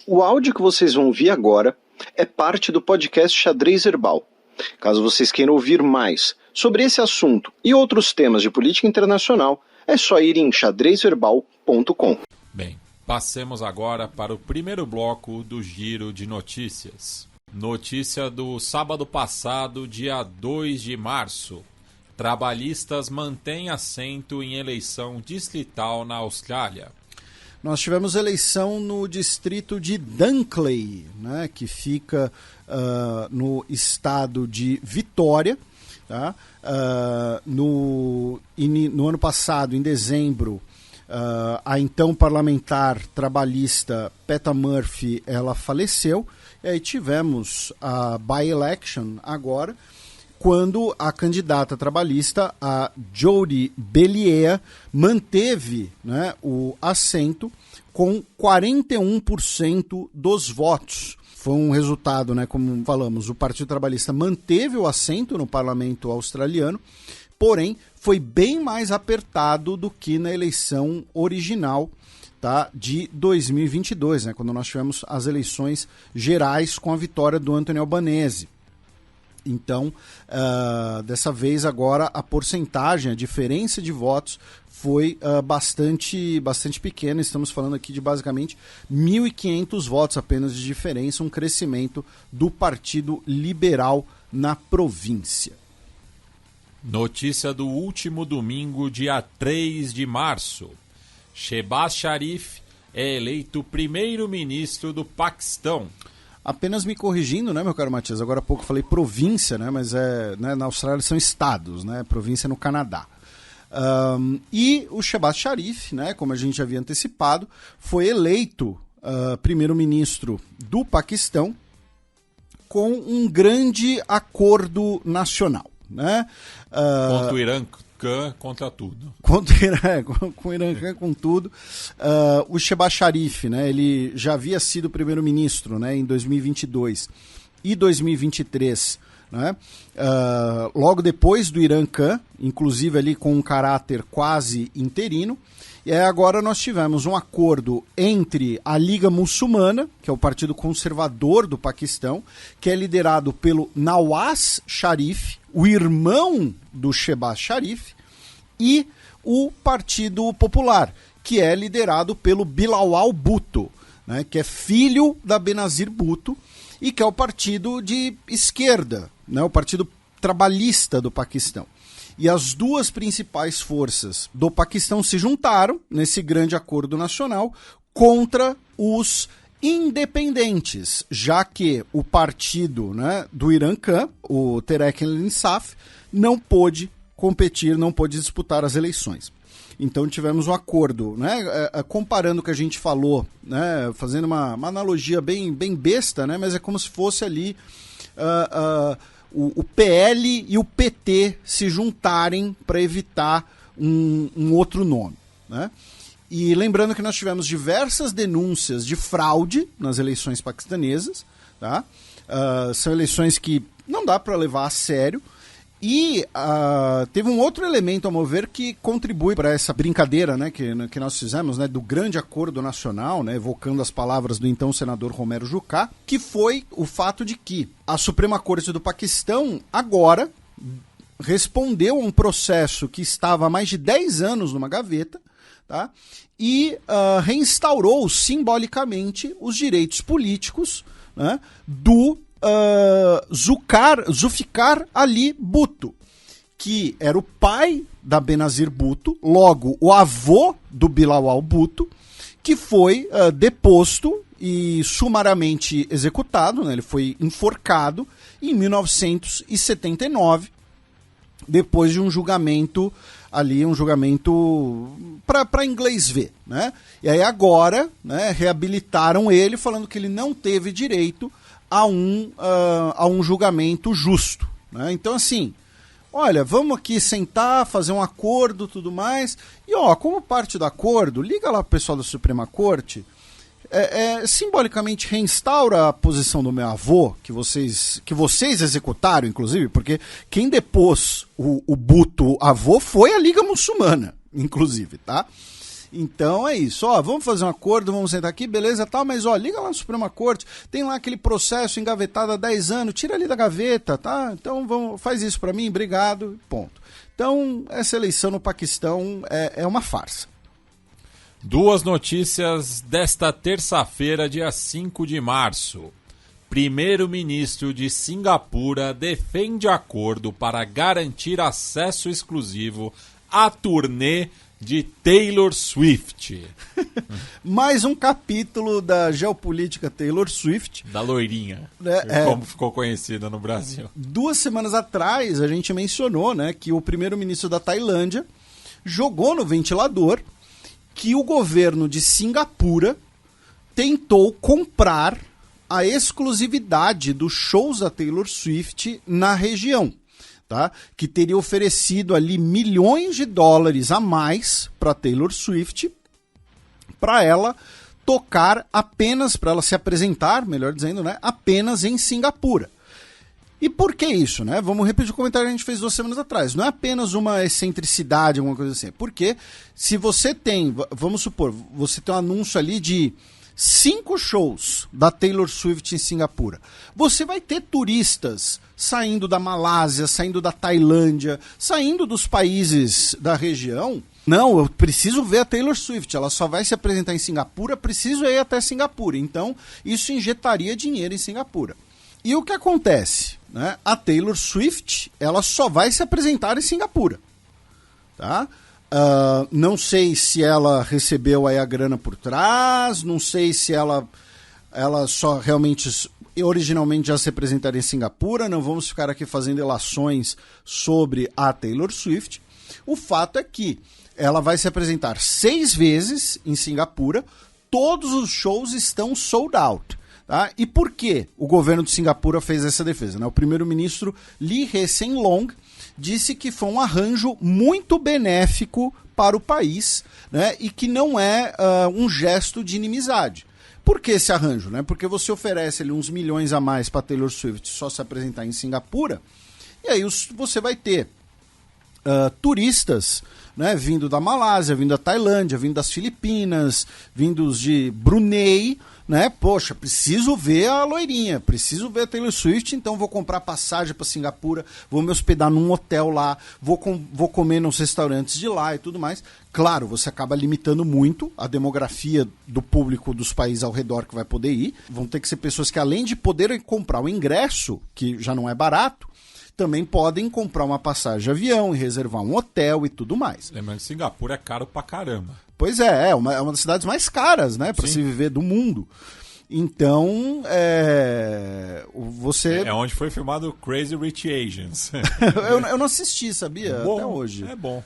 O áudio que vocês vão ouvir agora é parte do podcast Xadrez Herbal. Caso vocês queiram ouvir mais sobre esse assunto e outros temas de política internacional, é só ir em xadrezherbal.com. Bem, passemos agora para o primeiro bloco do Giro de Notícias. Notícia do sábado passado, dia 2 de março. Trabalhistas mantêm assento em eleição distrital na Austrália. Nós tivemos eleição no distrito de Dunkley, né, que fica no estado de Vitória. Tá? No ano passado, em dezembro, a então parlamentar trabalhista Peta Murphy, ela faleceu. E aí tivemos a by-election agora, quando a candidata trabalhista, a Jody Bellier, manteve, né, o assento com 41% dos votos. Foi um resultado, né, como falamos, o Partido Trabalhista manteve o assento no parlamento australiano, porém foi bem mais apertado do que na eleição original, tá, de 2022, né, quando nós tivemos as eleições gerais com a vitória do Anthony Albanese. Então, dessa vez agora a porcentagem, a diferença de votos foi bastante pequena. Estamos falando aqui de basicamente 1.500 votos apenas de diferença, um crescimento do Partido Liberal na província. Notícia do último domingo, dia 3 de março. Shehbaz Sharif é eleito primeiro-ministro do Paquistão. Apenas me corrigindo, né, meu caro Matias? Agora há pouco eu falei província, né, mas na Austrália são estados, né, província no Canadá. E o Shehbaz Sharif, né, como a gente havia antecipado, foi eleito primeiro-ministro do Paquistão com um grande acordo nacional, né? Contra o Irã, contra tudo. Com o Irã, com tudo. O Shehbaz Sharif, né, ele já havia sido primeiro-ministro, né, em 2022 e 2023, né, logo depois do Irã Khan, inclusive ali com um caráter quase interino. E aí agora nós tivemos um acordo entre a Liga Muçulmana, que é o partido conservador do Paquistão, que é liderado pelo Nawaz Sharif, o irmão do Shehbaz Sharif, e o Partido Popular, que é liderado pelo Bilawal Bhutto, né, que é filho da Benazir Bhutto e que é o partido de esquerda, né, o Partido Trabalhista do Paquistão. E as duas principais forças do Paquistão se juntaram nesse grande acordo nacional contra os independentes, já que o partido, né, do Irã Khan, o Tehreek-e-Insaf, não pôde competir, não pôde disputar as eleições. Então tivemos um acordo, né, comparando o que a gente falou, né, fazendo uma analogia bem besta, né, mas é como se fosse ali o PL e o PT se juntarem para evitar um outro nome, né? E lembrando que nós tivemos diversas denúncias de fraude nas eleições paquistanesas, tá? São eleições que não dá para levar a sério. E teve um outro elemento, a meu ver, que contribui para essa brincadeira, né, que nós fizemos, né, do grande acordo nacional, né, evocando as palavras do então senador Romero Jucá, que foi o fato de que a Suprema Corte do Paquistão agora respondeu a um processo que estava há mais de 10 anos numa gaveta, tá, e reinstaurou simbolicamente os direitos políticos, né, do Zulfikar Ali Bhutto, que era o pai da Benazir Bhutto, logo o avô do Bilawal Bhutto, que foi deposto e sumariamente executado, né? Ele foi enforcado em 1979, depois de um julgamento ali, um julgamento para inglês ver, né? E aí agora, né, reabilitaram ele, falando que ele não teve direito a um julgamento justo, né? Então, assim, olha, vamos aqui sentar, fazer um acordo, tudo mais, e como parte do acordo, liga lá pro pessoal da Suprema Corte, simbolicamente reinstaura a posição do meu avô, que vocês executaram, inclusive, porque quem depôs o Bhutto avô foi a Liga Muçulmana, inclusive, tá? Então é isso, ó, vamos fazer um acordo, vamos sentar aqui, beleza, tal, mas ó, liga lá no Suprema Corte, tem lá aquele processo engavetado há 10 anos, tira ali da gaveta, tá? Então faz isso pra mim, obrigado, ponto. Então, essa eleição no Paquistão é uma farsa. 2 notícias desta terça-feira, dia 5 de março. Primeiro-ministro de Singapura defende acordo para garantir acesso exclusivo à turnê de Taylor Swift. Mais um capítulo da geopolítica Taylor Swift. Da loirinha, como ficou conhecida no Brasil. 2 semanas atrás, a gente mencionou, né, que o primeiro-ministro da Tailândia jogou no ventilador que o governo de Singapura tentou comprar a exclusividade dos shows da Taylor Swift na região, tá? Que teria oferecido ali milhões de dólares a mais para Taylor Swift, para ela tocar apenas, para ela se apresentar, melhor dizendo, né, apenas em Singapura. E por que isso, né? Vamos repetir o comentário que a gente fez 2 semanas atrás. Não é apenas uma excentricidade, alguma coisa assim. Porque se você tem, vamos supor, você tem um anúncio ali de 5 shows da Taylor Swift em Singapura. Você vai ter turistas saindo da Malásia, saindo da Tailândia, saindo dos países da região. Não, eu preciso ver a Taylor Swift, ela só vai se apresentar em Singapura, preciso ir até Singapura. Então, isso injetaria dinheiro em Singapura. E o que acontece? Né? A Taylor Swift, ela só vai se apresentar em Singapura. Tá? Não sei se ela recebeu aí a grana por trás, não sei se ela só realmente, originalmente já se apresentaria em Singapura, não vamos ficar aqui fazendo ilações sobre a Taylor Swift. O fato é que ela vai se apresentar 6 vezes em Singapura, todos os shows estão sold out. Tá? E por que o governo de Singapura fez essa defesa? Né? O primeiro-ministro Lee Hsien Loong disse que foi um arranjo muito benéfico para o país, né? E que não é um gesto de inimizade. Por que esse arranjo? Né? Porque você oferece ali uns milhões a mais para Taylor Swift só se apresentar em Singapura, e aí você vai ter turistas, né, vindo da Malásia, vindo da Tailândia, vindo das Filipinas, vindos de Brunei, né? Poxa, preciso ver a loirinha, preciso ver a Taylor Swift, então vou comprar passagem para Singapura, vou me hospedar num hotel lá, vou comer nos restaurantes de lá e tudo mais. Claro, você acaba limitando muito a demografia do público dos países ao redor que vai poder ir. Vão ter que ser pessoas que, além de poderem comprar o ingresso, que já não é barato, também podem comprar uma passagem de avião e reservar um hotel e tudo mais. Lembrando que Singapura é caro pra caramba. Pois é uma das cidades mais caras, né, para se viver do mundo. Então, você... É onde foi filmado Crazy Rich Asians. eu não assisti, sabia? Bom, até hoje. É bom.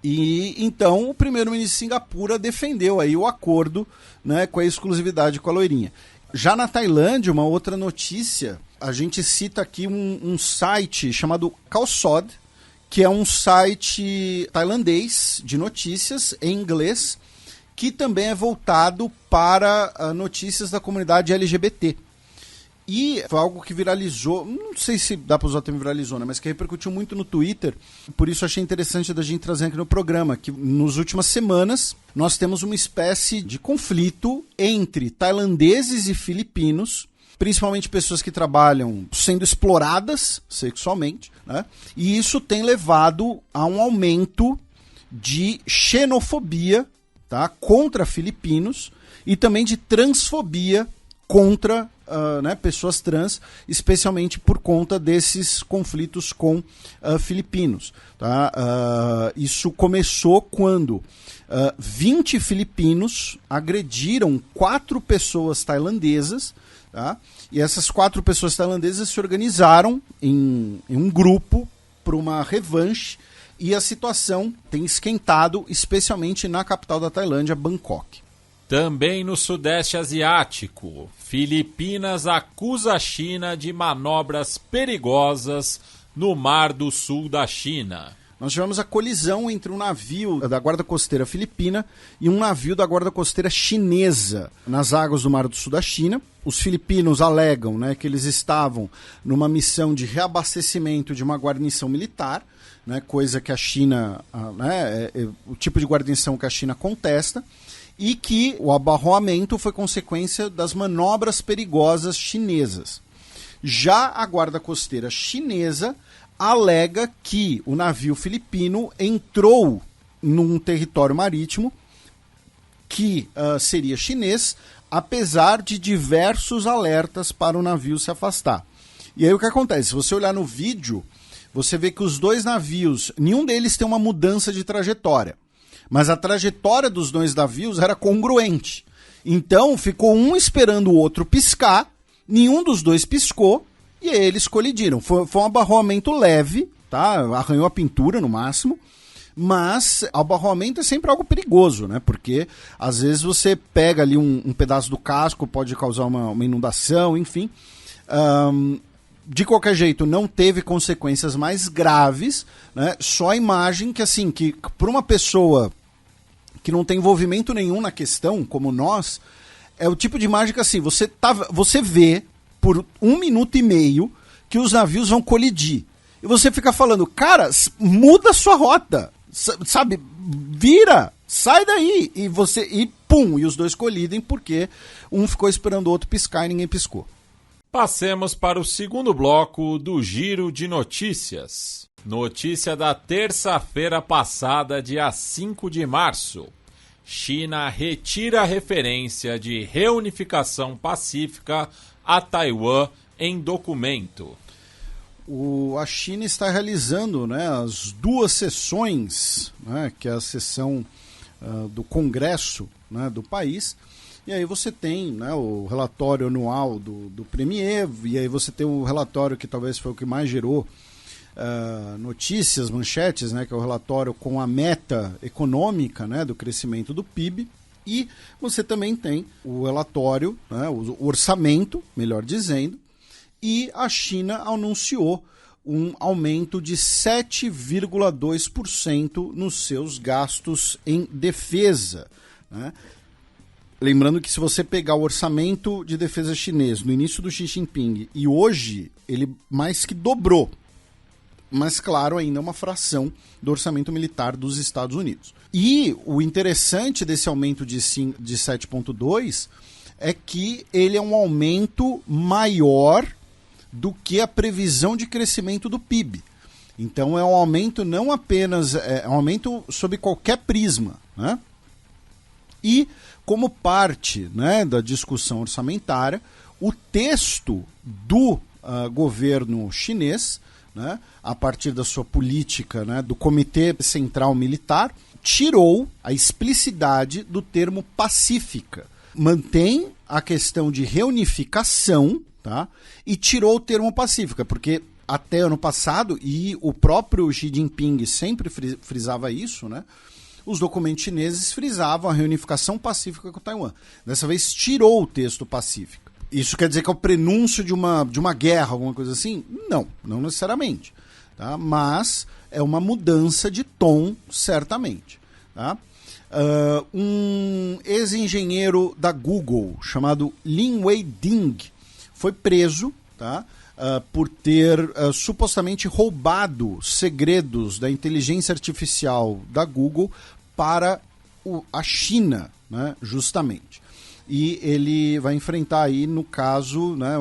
E então o primeiro-ministro de Singapura defendeu aí o acordo, né, com a exclusividade com a loirinha. Já na Tailândia, uma outra notícia, a gente cita aqui um site chamado Kalsod, que é um site tailandês de notícias em inglês, que também é voltado para notícias da comunidade LGBT. E foi algo que viralizou, não sei se dá para usar o termo viralizou, né, mas que repercutiu muito no Twitter, por isso achei interessante da gente trazer aqui no programa, que nas últimas semanas nós temos uma espécie de conflito entre tailandeses e filipinos, principalmente pessoas que trabalham sendo exploradas sexualmente, né? E isso tem levado a um aumento de xenofobia, tá, contra filipinos e também de transfobia contra né, pessoas trans, especialmente por conta desses conflitos com filipinos. Tá? Isso começou quando 20 filipinos agrediram 4 pessoas tailandesas. Tá? E essas 4 pessoas tailandesas se organizaram em um grupo para uma revanche, e a situação tem esquentado, especialmente na capital da Tailândia, Bangkok. Também no Sudeste Asiático, Filipinas acusa a China de manobras perigosas no Mar do Sul da China. Nós tivemos a colisão entre um navio da Guarda Costeira filipina e um navio da Guarda Costeira chinesa nas águas do Mar do Sul da China. Os filipinos alegam, né, que eles estavam numa missão de reabastecimento de uma guarnição militar, né, coisa que a China, né, o tipo de guarnição que a China contesta, e que o abarroamento foi consequência das manobras perigosas chinesas. Já a guarda costeira chinesa alega que o navio filipino entrou num território marítimo que seria chinês, apesar de diversos alertas para o navio se afastar. E aí o que acontece? Se você olhar no vídeo, você vê que os dois navios, nenhum deles tem uma mudança de trajetória, mas a trajetória dos dois navios era congruente. Então ficou um esperando o outro piscar, nenhum dos dois piscou e aí eles colidiram. Foi um abarroamento leve, tá? Arranhou a pintura no máximo, mas abarroamento é sempre algo perigoso, né? Porque às vezes você pega ali um pedaço do casco, pode causar uma inundação, enfim. De qualquer jeito, não teve consequências mais graves, né? Só a imagem que, assim, que para uma pessoa que não tem envolvimento nenhum na questão, como nós, é o tipo de imagem que, assim, você vê por 1 minuto e meio que os navios vão colidir. E você fica falando, cara, muda sua rota, sabe? Vira, sai daí. E pum, e os dois colidem porque um ficou esperando o outro piscar e ninguém piscou. Passemos para o segundo bloco do Giro de Notícias. Notícia da terça-feira passada, dia 5 de março. China retira a referência de reunificação pacífica a Taiwan em documento. A China está realizando, né, as 2 sessões, né, que é a sessão do Congresso, né, do país. E aí você tem, né, o relatório anual do Premier, e aí você tem o relatório que talvez foi o que mais gerou notícias, manchetes, né, que é o relatório com a meta econômica, né, do crescimento do PIB. E você também tem o relatório, né, o orçamento, melhor dizendo, e a China anunciou um aumento de 7,2% nos seus gastos em defesa, né? Lembrando que se você pegar o orçamento de defesa chinês no início do Xi Jinping e hoje, ele mais que dobrou. Mas, claro, ainda é uma fração do orçamento militar dos Estados Unidos. E o interessante desse aumento de 7,2% é que ele é um aumento maior do que a previsão de crescimento do PIB. Então é um aumento não apenas, é um aumento sob qualquer prisma, né? E como parte, né, da discussão orçamentária, o texto do governo chinês, né, a partir da sua política, né, do Comitê Central Militar, tirou a explicidade do termo pacífica. Mantém a questão de reunificação, tá, e tirou o termo pacífica, porque até ano passado, e o próprio Xi Jinping sempre frisava isso, né, os documentos chineses frisavam a reunificação pacífica com Taiwan. Dessa vez tirou o texto pacífico. Isso quer dizer que é o prenúncio de uma guerra, alguma coisa assim? Não necessariamente. Tá? Mas é uma mudança de tom, certamente. Tá? Um ex-engenheiro da Google, chamado Lin Wei-ding, foi preso, tá? Por ter supostamente roubado segredos da inteligência artificial da Google para a China, né, justamente. E ele vai enfrentar aí, no caso, né,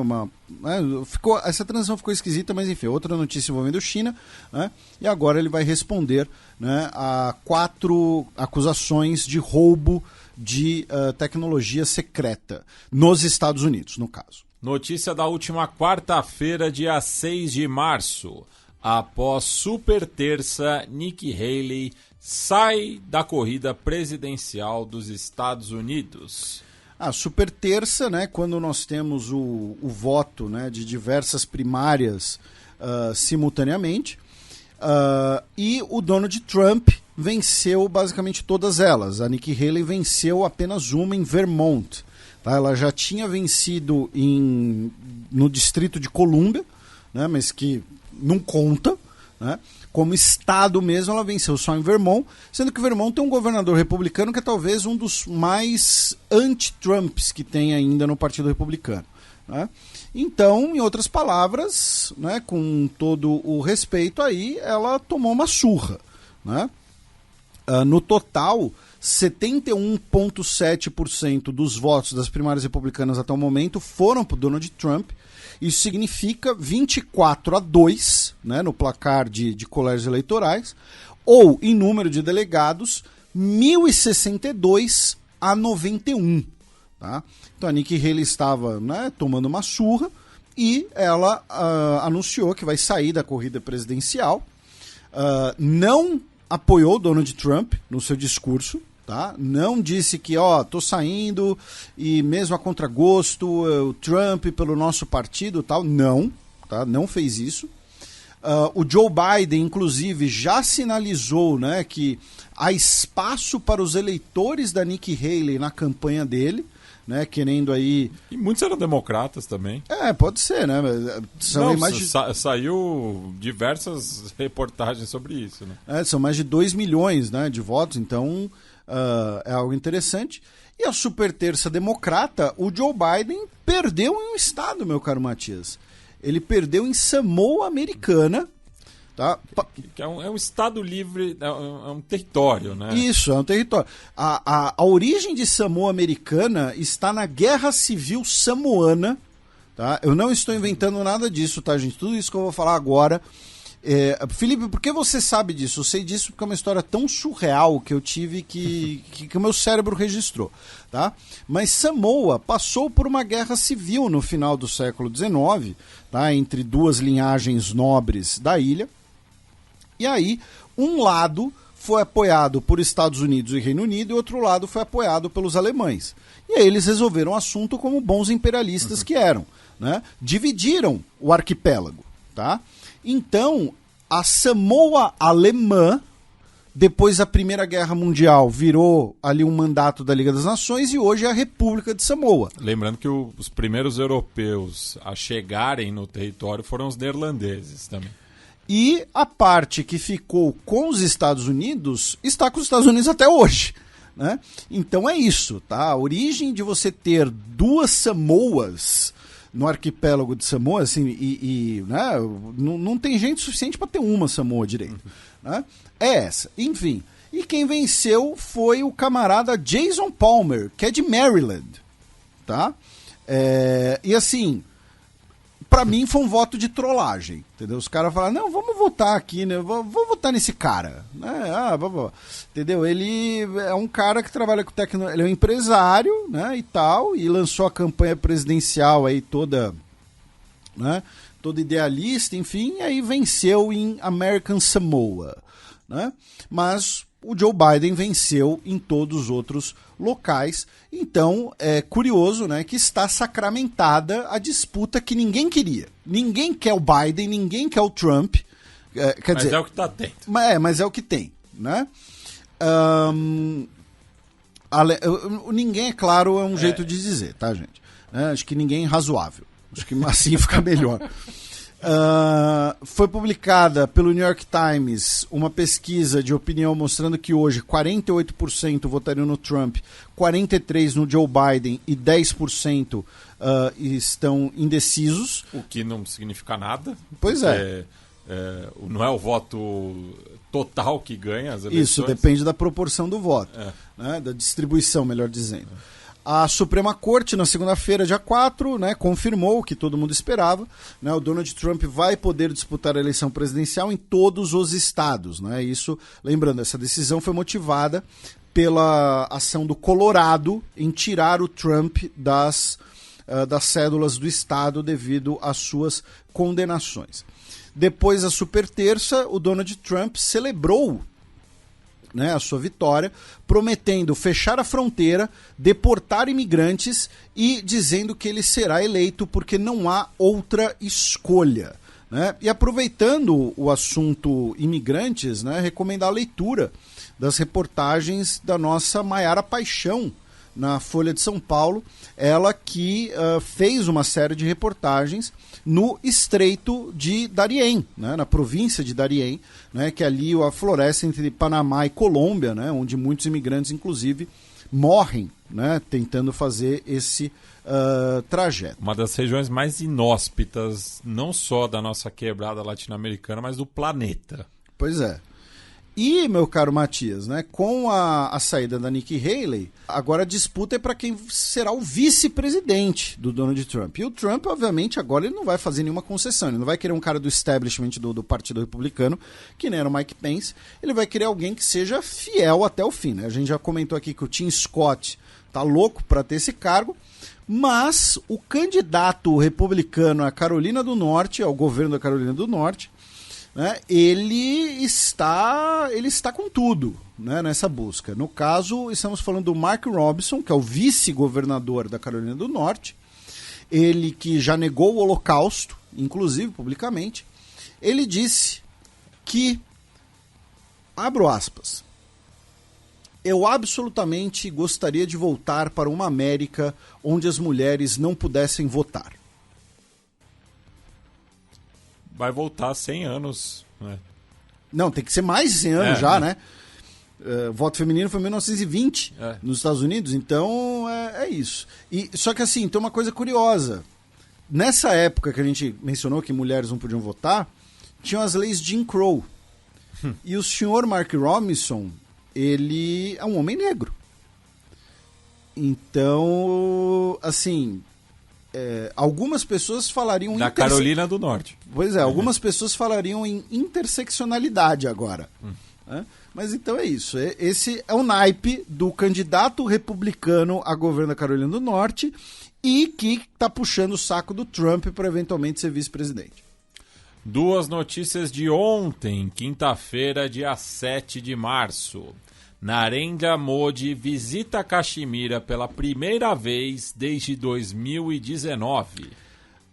essa transição ficou esquisita, mas enfim, outra notícia envolvendo China, né, e agora ele vai responder, né, a 4 acusações de roubo de tecnologia secreta nos Estados Unidos, no caso. Notícia da última quarta-feira, dia 6 de março. Após super terça, Nikki Haley sai da corrida presidencial dos Estados Unidos. Super terça, né, quando nós temos o voto, né, de diversas primárias simultaneamente, e o Donald Trump venceu basicamente todas elas. A Nikki Haley venceu apenas uma em Vermont. Tá? Ela já tinha vencido no Distrito de Colômbia, né, mas que não conta, né? Como estado mesmo, ela venceu só em Vermont, sendo que Vermont tem um governador republicano que é talvez um dos mais anti-Trumps que tem ainda no Partido Republicano. Né? Então, em outras palavras, né, com todo o respeito aí, ela tomou uma surra. Né? No total, 71,7% dos votos das primárias republicanas até o momento foram para o Donald Trump. Isso significa 24-2, né, no placar de colégios eleitorais, ou, em número de delegados, 1.062-91. Tá? Então a Nikki Haley estava, né, tomando uma surra e ela anunciou que vai sair da corrida presidencial. Não apoiou Donald Trump no seu discurso. Tá? Não disse que tô saindo e mesmo a contragosto o Trump pelo nosso partido tal. Não, tá? Não fez isso. O Joe Biden, inclusive, já sinalizou, né, que há espaço para os eleitores da Nikki Haley na campanha dele, né, querendo aí... E muitos eram democratas também. Pode ser, né? Saiu diversas reportagens sobre isso. Né? São mais de 2 milhões, né, de votos, então... é algo interessante. E a super terça democrata, o Joe Biden perdeu em um estado, meu caro Matias. Ele perdeu em Samoa Americana. Tá? Que é um estado livre, é um território, né? Isso, é um território. A origem de Samoa Americana está na Guerra Civil Samoana. Tá? Eu não estou inventando nada disso, tá, gente? Tudo isso que eu vou falar agora... Felipe, por que você sabe disso? Eu sei disso porque é uma história tão surreal que eu tive que o meu cérebro registrou, tá? Mas Samoa passou por uma guerra civil no final do século XIX, tá? Entre duas linhagens nobres da ilha. E aí, um lado foi apoiado por Estados Unidos e Reino Unido e outro lado foi apoiado pelos alemães. E aí eles resolveram o assunto como bons imperialistas que eram, né? Dividiram o arquipélago, tá? Então, a Samoa alemã, depois da Primeira Guerra Mundial, virou ali um mandato da Liga das Nações e hoje é a República de Samoa. Lembrando que os primeiros europeus a chegarem no território foram os neerlandeses também. E a parte que ficou com os Estados Unidos está com os Estados Unidos até hoje. Né? Então é isso, tá? A origem de você ter duas Samoas no arquipélago de Samoa, assim, né, não tem gente suficiente para ter uma Samoa direito. Né? É essa. Enfim. E quem venceu foi o camarada Jason Palmer, que é de Maryland. Tá? E assim, para mim foi um voto de trollagem. Entendeu? Os caras falaram, não, vamos votar aqui, né? Vou votar nesse cara. Né? Entendeu? Ele é um cara que trabalha com tecnologia, ele é um empresário, né, e tal, e lançou a campanha presidencial aí toda, né, toda idealista, enfim, e aí venceu em American Samoa. Né? Mas o Joe Biden venceu em todos os outros locais. Então, é curioso, né, que está sacramentada a disputa que ninguém queria. Ninguém quer o Biden, ninguém quer o Trump. Quer dizer, é o que está dentro. Mas é o que tem. Né? Ninguém, é claro, é um jeito de dizer, tá, gente? Acho que ninguém é razoável. Acho que assim fica melhor. Foi publicada pelo New York Times uma pesquisa de opinião mostrando que hoje 48% votariam no Trump, 43% no Joe Biden e 10% estão indecisos. O que não significa nada. Pois é. Não é o voto total que ganha as eleições. Isso, depende da proporção do voto, né, da distribuição, melhor dizendo. A Suprema Corte, na segunda-feira, dia 4, né, confirmou o que todo mundo esperava. Né, o Donald Trump vai poder disputar a eleição presidencial em todos os estados. Né, isso, lembrando, essa decisão foi motivada pela ação do Colorado em tirar o Trump das cédulas do estado devido às suas condenações. Depois da super terça, o Donald Trump celebrou, né, a sua vitória, prometendo fechar a fronteira, deportar imigrantes e dizendo que ele será eleito porque não há outra escolha. Né? E aproveitando o assunto imigrantes, né, recomendar a leitura das reportagens da nossa Maiara Paixão na Folha de São Paulo, ela que fez uma série de reportagens no Estreito de Darién, né, na província de Darién, né, que é ali a floresta entre Panamá e Colômbia, né, onde muitos imigrantes, inclusive, morrem, né, tentando fazer esse trajeto. Uma das regiões mais inóspitas, não só da nossa quebrada latino-americana, mas do planeta. Pois é. E, meu caro Matias, né, com a saída da Nikki Haley, agora a disputa é para quem será o vice-presidente do Donald Trump. E o Trump, obviamente, agora ele não vai fazer nenhuma concessão. Ele não vai querer um cara do establishment do Partido Republicano, que nem era o Mike Pence. Ele vai querer alguém que seja fiel até o fim, né? A gente já comentou aqui que o Tim Scott tá louco para ter esse cargo, mas o candidato republicano à Carolina do Norte, ao governo da Carolina do Norte, né, ele está com tudo, né, nessa busca. No caso, estamos falando do Mark Robinson, que é o vice-governador da Carolina do Norte, ele que já negou o Holocausto, inclusive publicamente. Ele disse que, abro aspas, eu absolutamente gostaria de voltar para uma América onde as mulheres não pudessem votar. Vai voltar 100 anos, né? Não, tem que ser mais de 100 anos já, né? Voto feminino foi em 1920 nos Estados Unidos, então é isso. Só que assim, tem uma coisa curiosa. Nessa época que a gente mencionou que mulheres não podiam votar, tinham as leis Jim Crow. E o senhor Mark Robinson, ele é um homem negro. Então, assim... algumas pessoas falariam... Da Carolina do Norte. Pois é, algumas pessoas falariam em interseccionalidade agora. Né? Mas então é isso. Esse é o naipe do candidato republicano a governo da Carolina do Norte e que está puxando o saco do Trump para eventualmente ser vice-presidente. Duas notícias de ontem, quinta-feira, dia 7 de março. Narendra Modi visita Caxemira pela primeira vez desde 2019.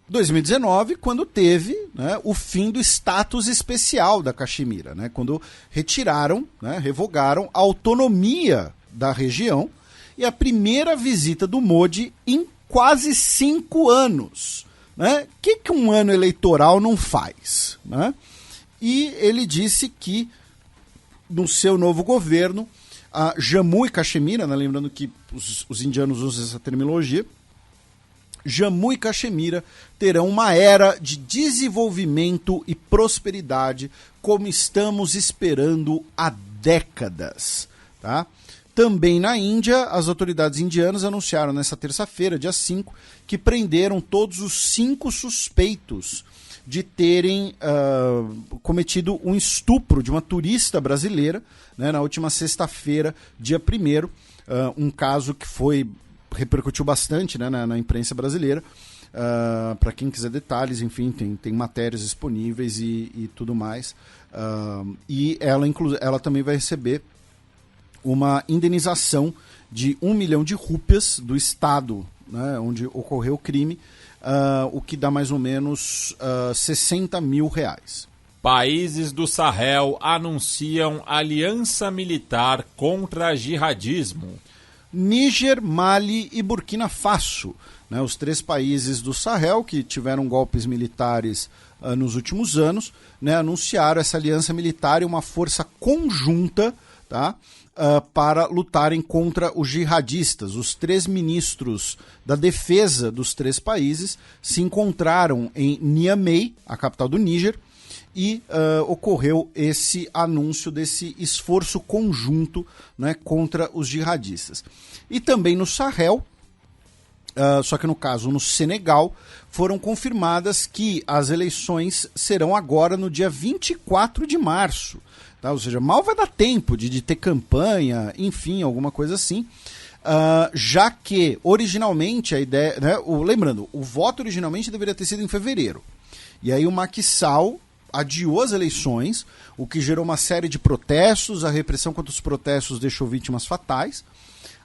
2019, quando teve, né, o fim do status especial da Caxemira, né, quando retiraram, né, revogaram a autonomia da região, e a primeira visita do Modi em quase 5 anos. Né? O que um ano eleitoral não faz? Né? E ele disse que no seu novo governo, Jammu e Caxemira, né, lembrando que os indianos usam essa terminologia, Jammu e Caxemira terão uma era de desenvolvimento e prosperidade como estamos esperando há décadas. Tá? Também na Índia, as autoridades indianas anunciaram nesta terça-feira, dia 5, que prenderam todos os 5 suspeitos de terem cometido um estupro de uma turista brasileira, né, na última sexta-feira, dia 1º, um caso que repercutiu bastante, né, na imprensa brasileira. Para quem quiser detalhes, enfim, tem matérias disponíveis e tudo mais. E ela também vai receber uma indenização de 1 milhão de rúpias do estado, né, onde ocorreu o crime, o que dá mais ou menos 60 mil reais. Países do Sahel anunciam aliança militar contra jihadismo. Níger, Mali e Burkina Faso, né, os 3 países do Sahel que tiveram golpes militares nos últimos anos, né, anunciaram essa aliança militar e uma força conjunta, tá, para lutarem contra os jihadistas. Os 3 ministros da defesa dos 3 países se encontraram em Niamey, a capital do Níger, e ocorreu esse anúncio desse esforço conjunto, né, contra os jihadistas. E também no Sahel, só que no caso no Senegal, foram confirmadas que as eleições serão agora no dia 24 de março. Tá? Ou seja, mal vai dar tempo de ter campanha, enfim, alguma coisa assim. Já que originalmente a ideia... Né, lembrando, o voto originalmente deveria ter sido em fevereiro. E aí o Macky Sall adiou as eleições, o que gerou uma série de protestos, a repressão contra os protestos deixou vítimas fatais.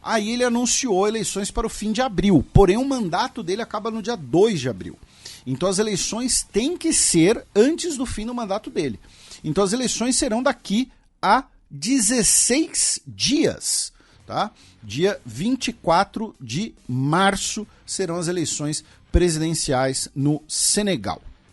Aí ele anunciou eleições para o fim de abril, porém o mandato dele acaba no dia 2 de abril. Então as eleições têm que ser antes do fim do mandato dele. Então as eleições serão daqui a 16 dias. Tá? Dia 24 de março serão as eleições presidenciais no Senegal.